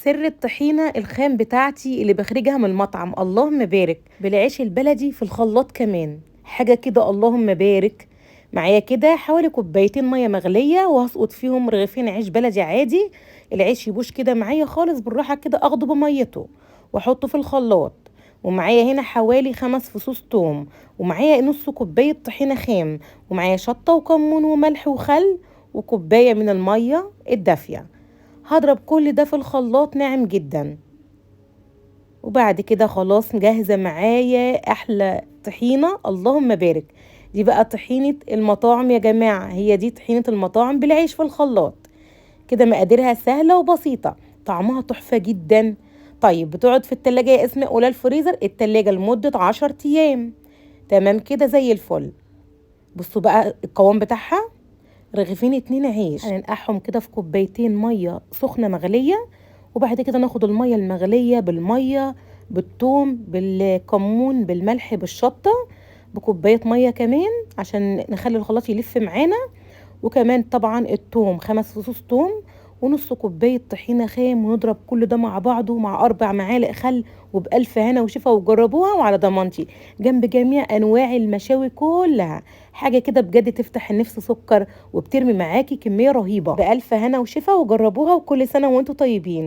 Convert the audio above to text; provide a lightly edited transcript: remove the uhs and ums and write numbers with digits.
سر الطحينة الخام بتاعتي اللي بخرجها من المطعم، اللهم بارك، بالعيش البلدي في الخلاط كمان، حاجة كده اللهم بارك. معايا كده حوالي كوبايتين مية مغلية، وهسقط فيهم رغيفين عيش بلدي عادي. العيش يبوش كده معايا خالص بالراحة كده، اخده بميته واحطه في الخلاط. ومعايا هنا حوالي 5 فصوص توم، ومعايا نص كوباية طحينة خام، ومعايا شطة وكمون وملح وخل، وكوباية من المية الدافية. هضرب كل ده في الخلاط ناعم جدا. وبعد كده خلاص مجهزة معايا احلى طحينة اللهم بارك. دي بقى طحينة المطاعم يا جماعة، هي دي طحينة المطاعم بالعيش في الخلاط. كده مقاديرها سهلة وبسيطة، طعمها تحفة جدا. طيب بتقعد في التلاجة يا اسماء ولا الفريزر؟ التلاجة لمدة 10 ايام. تمام كده زي الفل. بصوا بقى القوام بتاعها، رغيفين 2 عيش هننقعهم كده في كوبايتين ميه سخنه مغليه. وبعد كده ناخد الميه المغليه بالميه، بالثوم، بالكمون، بالملح، بالشطه، بكوبايه ميه كمان عشان نخلي الخلاط يلف معانا. وكمان طبعا الثوم 5 فصوص ثوم، ونص كوبايه طحينه خام، ونضرب كل ده مع بعضه مع 4 معالق خل. وبألف هنا وشفا، وجربوها وعلى ضمانتي جنب جميع انواع المشاوي كلها. حاجه كده بجد تفتح النفس، سكر وبترمي معاكي كميه رهيبه. بألف هنا وشفا، وجربوها، وكل سنه وانتم طيبين.